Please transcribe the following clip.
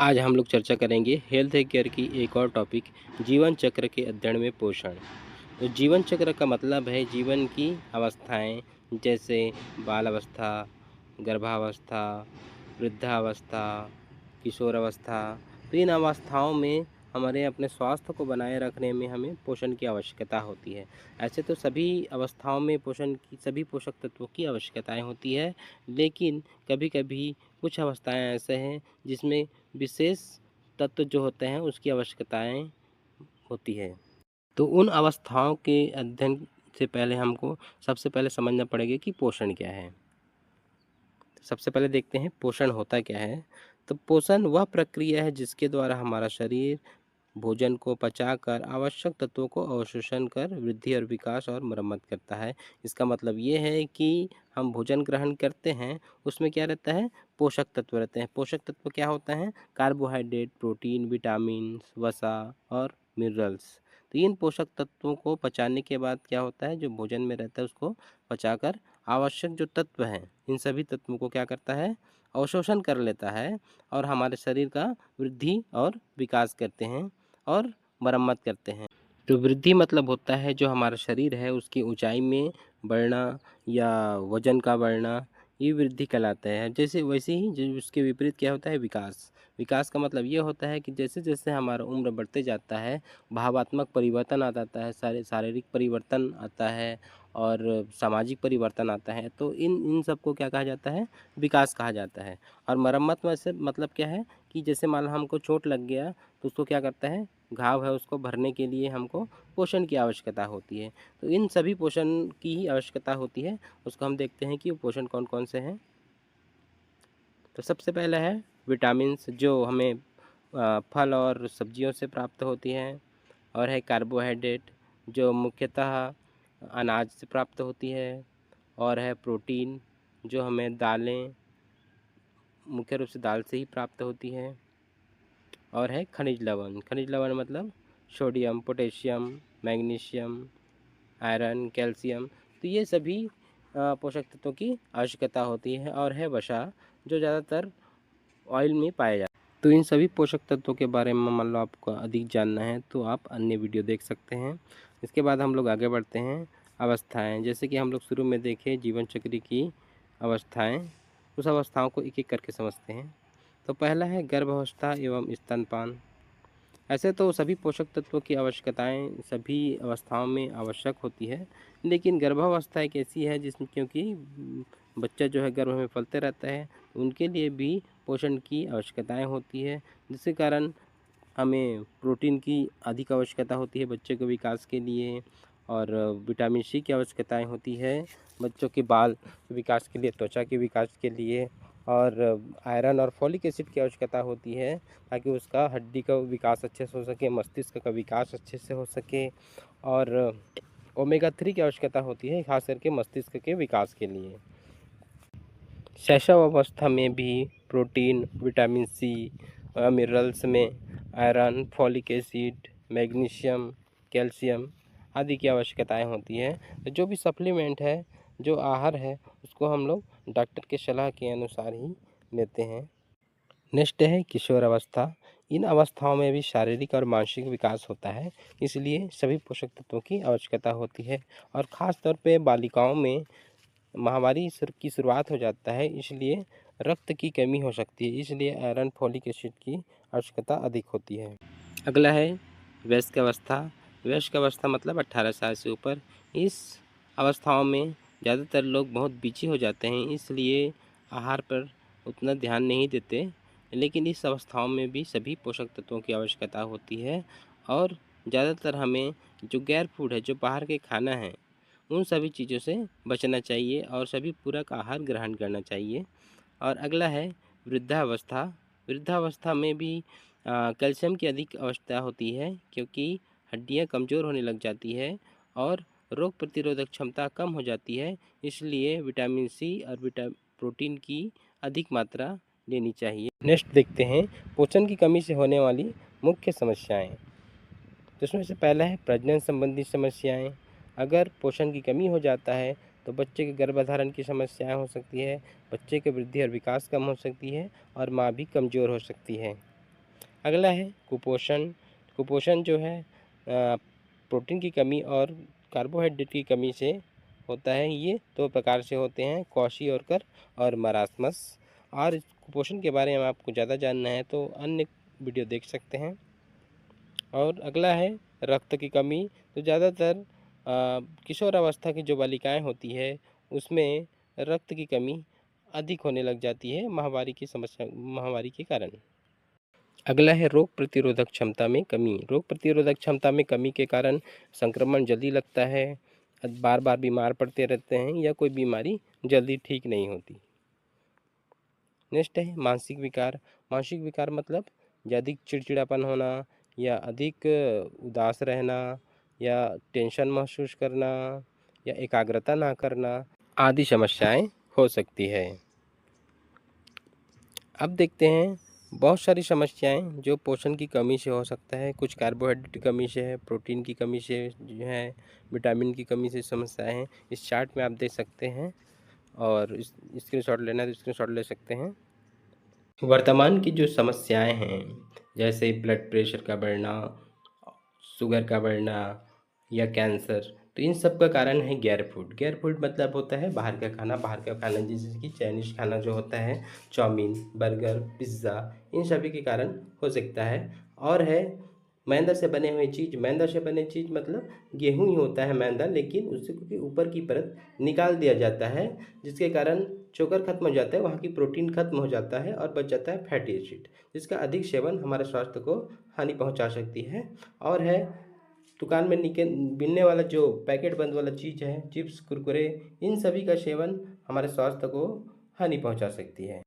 आज हम लोग चर्चा करेंगे हेल्थ केयर की एक और टॉपिक जीवन चक्र के अध्ययन में पोषण। तो जीवन चक्र का मतलब है जीवन की अवस्थाएं, जैसे बाल अवस्था, गर्भावस्था, वृद्धावस्था, किशोर अवस्था। तो इन अवस्थाओं में हमारे अपने स्वास्थ्य को बनाए रखने में हमें पोषण की आवश्यकता होती है। ऐसे तो सभी अवस्थाओं में पोषण की सभी पोषक तत्वों की आवश्यकताएं होती है, लेकिन कभी कभी कुछ अवस्थाएं ऐसे हैं जिसमें विशेष तत्व जो होते हैं उसकी आवश्यकताएं होती है। तो उन अवस्थाओं के अध्ययन से पहले हमको सबसे पहले समझना पड़ेगा कि पोषण क्या है। सबसे पहले देखते हैं पोषण होता क्या है। तो पोषण वह प्रक्रिया है जिसके द्वारा हमारा शरीर भोजन को पचाकर आवश्यक तत्वों को अवशोषण कर वृद्धि और विकास और मरम्मत करता है। इसका मतलब ये है कि हम भोजन ग्रहण करते हैं, उसमें क्या रहता है, पोषक तत्व रहते हैं। पोषक तत्व क्या होता है, कार्बोहाइड्रेट, प्रोटीन, विटामिन, वसा और मिनरल्स। तो इन पोषक तत्वों को पचाने के बाद क्या होता है, जो भोजन में रहता है उसको पचाकर आवश्यक जो तत्व हैं इन सभी तत्वों को क्या करता है, अवशोषण कर लेता है और हमारे शरीर का वृद्धि और विकास करते हैं और मरम्मत करते हैं। तो वृद्धि मतलब होता है जो हमारा शरीर है उसकी ऊंचाई में बढ़ना या वजन का बढ़ना, ये वृद्धि कहलाता है। जैसे वैसे ही जो उसके विपरीत क्या होता है, विकास। विकास का मतलब ये होता है कि जैसे जैसे हमारा उम्र बढ़ते जाता है भावात्मक परिवर्तन आ जाता है, शारीरिक परिवर्तन आता है और सामाजिक परिवर्तन आता है। तो इन इन सब को क्या कहा जाता है, विकास कहा जाता है। और मरम्मत में से मतलब क्या है कि जैसे मान लो हमको चोट लग गया तो उसको क्या करता है, घाव है उसको भरने के लिए हमको पोषण की आवश्यकता होती है। तो इन सभी पोषण की ही आवश्यकता होती है। उसको हम देखते हैं कि वो पोषण कौन कौन से हैं। तो सबसे पहला है विटामिन्स, जो हमें फल और सब्जियों से प्राप्त होती हैं। और है कार्बोहाइड्रेट, जो मुख्यतः अनाज से प्राप्त होती है। और है प्रोटीन, जो हमें दालें, मुख्य रूप से दाल से ही प्राप्त होती है। और है खनिज लवण। खनिज लवण मतलब sodium, potassium, magnesium, iron, calcium. तो ये सभी पोषक तत्वों की आवश्यकता होती है। और है वसा, जो ज़्यादातर ऑयल में पाया जाता है। तो इन सभी पोषक तत्वों के बारे में मान लो आपको अधिक जानना है तो आप अन्य वीडियो देख सकते हैं। इसके बाद हम लोग आगे बढ़ते हैं। अवस्थाएं, जैसे कि हम लोग शुरू में देखे जीवन चक्र की अवस्थाएं, उस अवस्थाओं को एक एक करके समझते हैं। तो पहला है गर्भावस्था एवं स्तनपान। ऐसे तो सभी पोषक तत्वों की आवश्यकताएं सभी अवस्थाओं में आवश्यक होती है, लेकिन गर्भावस्था एक ऐसी है जिसमें क्योंकि बच्चा जो है गर्भ में पलते रहता है, उनके लिए भी पोषण की आवश्यकताएं होती है, जिसके कारण हमें प्रोटीन की अधिक आवश्यकता होती है बच्चे के विकास के लिए। और विटामिन सी की आवश्यकताएं होती है बच्चों के बाल विकास के लिए, त्वचा के विकास के लिए। और आयरन और फॉलिक एसिड की आवश्यकता होती है ताकि उसका हड्डी का विकास अच्छे से हो सके, मस्तिष्क का विकास अच्छे से हो सके। और ओमेगा 3 की आवश्यकता होती है खास करके मस्तिष्क के विकास के लिए। शैशव अवस्था में भी प्रोटीन, विटामिन सी, मिनरल्स में iron, folic acid, magnesium, calcium आदि की आवश्यकताएं होती है। तो जो भी सप्लीमेंट है, जो आहार है, उसको हम लोग डॉक्टर के सलाह के अनुसार ही लेते हैं। नेक्स्ट है किशोर अवस्था। इन अवस्थाओं में भी शारीरिक और मानसिक विकास होता है, इसलिए सभी पोषक तत्वों की आवश्यकता होती है। और ख़ास तौर पे बालिकाओं में माहवारी की शुरुआत हो जाता है, इसलिए रक्त की कमी हो सकती है, इसलिए आयरन, फॉलिक एसिड की आवश्यकता अधिक होती है। अगला है वयस्क अवस्था। वयस्क अवस्था मतलब 18 साल से ऊपर। इस अवस्थाओं में ज़्यादातर लोग बहुत बिजी हो जाते हैं, इसलिए आहार पर उतना ध्यान नहीं देते, लेकिन इस अवस्थाओं में भी सभी पोषक तत्वों की आवश्यकता होती है। और ज़्यादातर हमें जो गैर फूड है, जो बाहर के खाना है, उन सभी चीज़ों से बचना चाहिए और सभी पूरक आहार ग्रहण करना चाहिए। और अगला है वृद्धावस्था। वृद्धावस्था में भी कैल्शियम की अधिक आवश्यकता होती है, क्योंकि हड्डियां कमज़ोर होने लग जाती है और रोग प्रतिरोधक क्षमता कम हो जाती है, इसलिए विटामिन सी और प्रोटीन की अधिक मात्रा लेनी चाहिए। नेक्स्ट देखते हैं पोषण की कमी से होने वाली मुख्य समस्याएं। तो इसमें से पहला है प्रजनन संबंधी समस्याएं। अगर पोषण की कमी हो जाता है तो बच्चे के गर्भधारण की समस्याएं हो सकती है, बच्चे के वृद्धि और विकास कम हो सकती है और माँ भी कमज़ोर हो सकती है। अगला है कुपोषण। कुपोषण जो है प्रोटीन की कमी और कार्बोहाइड्रेट की कमी से होता है। ये दो प्रकार से होते हैं, क्वाशियोरकर और मरासमस। और इस कुपोषण के बारे में आपको ज़्यादा जानना है तो अन्य वीडियो देख सकते हैं। और अगला है रक्त की कमी। तो ज़्यादातर किशोर अवस्था की जो बालिकाएं होती है उसमें रक्त की कमी अधिक होने लग जाती है महामारी के कारण। अगला है रोग प्रतिरोधक क्षमता में कमी। रोग प्रतिरोधक क्षमता में कमी के कारण संक्रमण जल्दी लगता है, बार बार बीमार पड़ते रहते हैं या कोई बीमारी जल्दी ठीक नहीं होती। नेक्स्ट है मानसिक विकार। मानसिक विकार मतलब अधिक चिड़चिड़ापन होना या अधिक उदास रहना या टेंशन महसूस करना या एकाग्रता ना करना आदि समस्याएं हो सकती है। अब देखते हैं बहुत सारी समस्याएं जो पोषण की कमी से हो सकता है। कुछ कार्बोहाइड्रेट की कमी से है, प्रोटीन की कमी से जो है, विटामिन की कमी से समस्याएं हैं। इस चार्ट में आप देख सकते हैं और स्क्रीनशॉट लेना है तो स्क्रीनशॉट ले सकते हैं। वर्तमान की जो समस्याएं हैं जैसे ब्लड प्रेशर का बढ़ना, शुगर का बढ़ना या कैंसर, तो इन सब का कारण है गैर फूड। गैर फूड मतलब होता है बाहर का खाना। बाहर का खाना जैसे कि चाइनीज़ खाना जो होता है, चाउमीन, बर्गर, पिज़्ज़ा, इन सभी के कारण हो सकता है। और है मैदा से बने हुए चीज़। मैदा से बने चीज़ मतलब गेहूँ ही होता है मैदा, लेकिन उससे क्योंकि ऊपर की परत निकाल दिया जाता है जिसके कारण चोकर खत्म हो जाता है, वहाँ की प्रोटीन खत्म हो जाता है और बच जाता है फैटी एसिड, जिसका अधिक सेवन हमारे स्वास्थ्य को हानि पहुंचा सकती है। और है दुकान में मिलने वाला जो पैकेट बंद वाला चीज़ है, चिप्स, कुरकुरे, इन सभी का सेवन हमारे स्वास्थ्य को हानि पहुंचा सकती है।